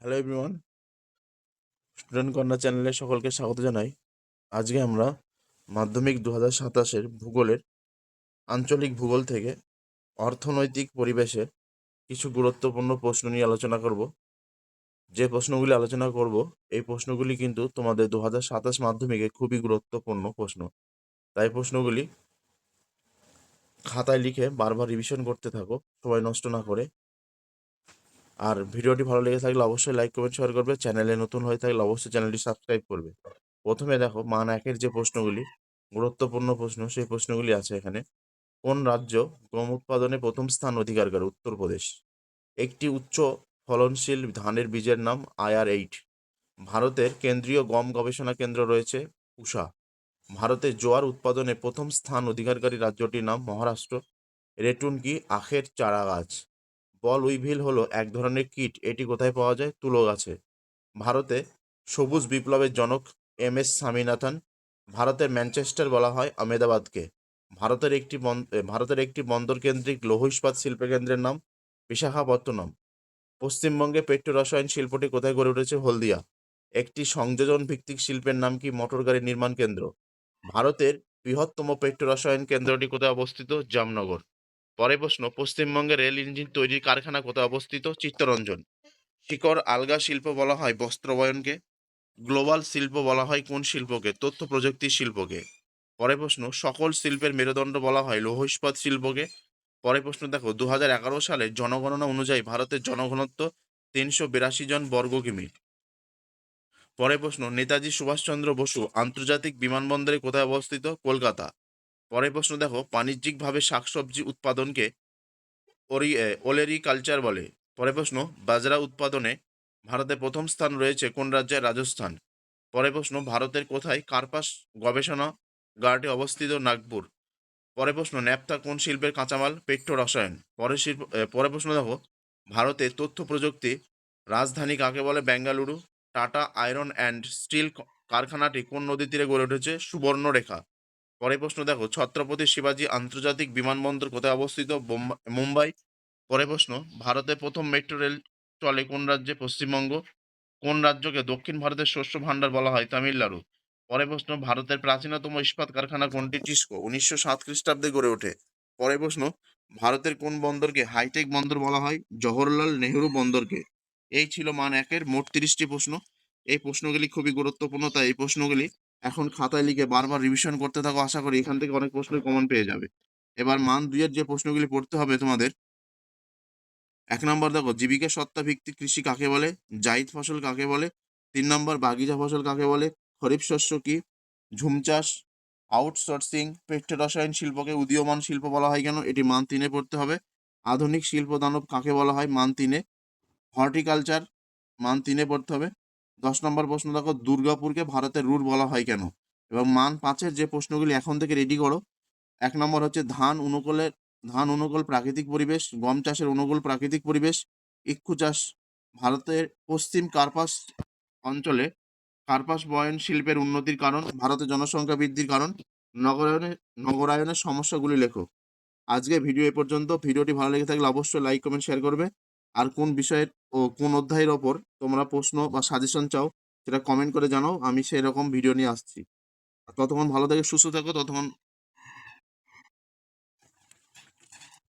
Hello everyone, student corner চ্যানেলে সকলকে স্বাগত জানাই। আজকে আমরা মাধ্যমিক 2027-এর ভূগোলের আঞ্চলিক ভূগোল থেকে অর্থনৈতিক পরিবেশে কিছু গুরুত্বপূর্ণ প্রশ্ন নিয়ে আলোচনা করব। যে প্রশ্নগুলি আলোচনা করব এই প্রশ্নগুলি কিন্তু তোমাদের 2027 মাধ্যমিকে খুবই গুরুত্বপূর্ণ প্রশ্ন। তাই প্রশ্নগুলি খাতায় লিখে বারবার রিভিশন করতে থাকো, সময় নষ্ট না করে। আর ভিডিওটি ভালো লেগে থাকলে অবশ্যই লাইক কমেন্ট শেয়ার করবে। চ্যানেলে নতুন হয়ে থাকলে অবশ্যই চ্যানেলটি সাবস্ক্রাইব করবে। প্রথমে দেখো, মান একের যে প্রশ্নগুলি গুরুত্বপূর্ণ প্রশ্ন, সেই প্রশ্নগুলি আছে এখানে। কোন রাজ্য গম উৎপাদনে প্রথম স্থান অধিকার করে? উত্তরপ্রদেশ। একটি উচ্চ ফলনশীল ধানের বীজের নাম IR8। ভারতের কেন্দ্রীয় গম গবেষণা কেন্দ্র রয়েছে পুসা। ভারতে জোয়ার উৎপাদনে প্রথম স্থান অধিকারকারী রাজ্যটির নাম মহারাষ্ট্র। রেটুন কি? আখের চারা গাছ। বল উইভিল হলো এক ধরনের কীট, এটি কোথায় পাওয়া যায়? তুলো গাছে। ভারতে সবুজ বিপ্লবের জনক MS স্বামীনাথন। ভারতের ম্যানচেস্টার বলা হয় আহমেদাবাদকে। ভারতের একটি বন্দর কেন্দ্রিক লৌহ ইস্পাত শিল্পকেন্দ্রের নাম বিশাখাপত্তনম। পশ্চিমবঙ্গে পেট্রো রসায়ন শিল্পটি কোথায় গড়ে উঠেছে? হলদিয়া। একটি সংযোজন ভিত্তিক শিল্পের নাম কি? মোটর গাড়ি নির্মাণ কেন্দ্র। ভারতের বৃহত্তম পেট্রো রসায়ন কেন্দ্রটি কোথায় অবস্থিত? জামনগর। পরের প্রশ্ন, পশ্চিমবঙ্গে রেল ইঞ্জিন তৈরির কারখানা কোথায় অবস্থিত? চিত্তরঞ্জন। শিকড় আলগা শিল্প বলা হয় বস্ত্রবয়নকে। গ্লোবাল শিল্প বলা হয় কোন শিল্পকে? তথ্য প্রযুক্তি শিল্পকে। পরের প্রশ্ন, সকল শিল্পের মেরুদণ্ড বলা হয় লৌহ ইস্পাত শিল্পকে। পরের প্রশ্ন দেখো, 2011 সালে জনগণনা অনুযায়ী ভারতের জনঘনত্ব 382 জন বর্গ কিমি। পরের প্রশ্ন, নেতাজি সুভাষচন্দ্র বসু আন্তর্জাতিক বিমানবন্দরে কোথায় অবস্থিত? কলকাতা। পরের প্রশ্ন দেখো, বাণিজ্যিকভাবে শাকসবজি উৎপাদনকে ওলেরি কালচার বলে। পরের প্রশ্ন, বাজরা উৎপাদনে ভারতে প্রথম স্থান রয়েছে কোন রাজ্যের? রাজস্থান। পরের প্রশ্ন, ভারতের কোথায় কার্পাস গবেষণা গার্ডে অবস্থিত? নাগপুর। পরের প্রশ্ন, ন্যাপথা কোন শিল্পের কাঁচামাল? পেট্রো রসায়ন। পরের প্রশ্ন দেখো, ভারতের তথ্য প্রযুক্তি রাজধানী কাকে বলে? Bengaluru. Tata iron and steel কারখানাটি কোন নদীর তীরে গড়ে উঠেছে? সুবর্ণরেখা। পরের প্রশ্ন দেখো, ছত্রপতি শিবাজী আন্তর্জাতিক বিমানবন্দর কোথায় অবস্থিত? মুম্বাই। পরের প্রশ্ন, ভারতের প্রথম মেট্রো রেল চলে কোন রাজ্যে? পশ্চিমবঙ্গ। কোন রাজ্যকে দক্ষিণ ভারতের শস্য ভাণ্ডার বলা হয়? তামিলনাড়ু। পরের প্রশ্ন, ভারতের প্রাচীনতম ইস্পাত কারখানা কোনটি? টিস্কো, 1907 খ্রিস্টাব্দে গড়ে ওঠে। পরের প্রশ্ন, ভারতের কোন বন্দরকে হাইটেক বন্দর বলা হয়? জওহরলাল নেহেরু বন্দরকে। এই ছিল মান একের মোট 30টি প্রশ্ন। এই প্রশ্নগুলি খুবই গুরুত্বপূর্ণ, তাই এই প্রশ্নগুলি এখন খাতায় লিখে বারবার রিভিশন করতে থাকো। আশা করি এখান থেকে অনেক প্রশ্ন কমন পেয়ে যাবে। এবার মান দুইয়ের যে প্রশ্নগুলি পড়তে হবে তোমাদের, 1 নম্বর দেখো, জীবিকা সত্তা ভিত্তিক কৃষি কাকে বলে? জাইদ ফসল কাকে বলে? 3 নম্বর, বাগিচা ফসল কাকে বলে? খরিফ শস্য কি? ঝুম চাষ। আউটসোর্সিং পেট্রো রসায়ন শিল্পকে উদীয়মান শিল্প বলা হয় কেন? এটি মান 3-এ পড়তে হবে। আধুনিক শিল্প দানব কাকে বলা হয়? মান 3-এ। হর্টিকালচার মান 3-এ পড়তে হবে। 10 নম্বর প্রশ্ন দেখো, দুর্গাপুরকে ভারতের রুর বলা হয় কেন? এবং মান 5-এর যে প্রশ্নগুলি এখন থেকে রেডি করো। 1 নম্বর হচ্ছে ধান অনুকূল প্রাকৃতিক পরিবেশ, গম চাষের অনুকূল প্রাকৃতিক পরিবেশ। ইক্ষু চাষ ভারতের পশ্চিম কার্পাস অঞ্চলে কার্পাস বয়ন শিল্পের উন্নতির কারণ। ভারতের জনসংখ্যা বৃদ্ধির কারণ। নগরায়নে নগরায়নের সমস্যাগুলি লেখো। আজকে ভিডিও এ পর্যন্ত। ভিডিওটি ভালো লেগে থাকলে অবশ্যই লাইক কমেন্ট শেয়ার করবে। আর কোন বিষয়ের ও কোন অধ্যায়ের ওপর তোমরা প্রশ্ন বা সাজেশন চাও সেটা কমেন্ট করে জানাও, আমি সেই রকম ভিডিও নিয়ে আসছি। ততক্ষণ ভালো থেকে সুস্থ থাকো, ততক্ষণ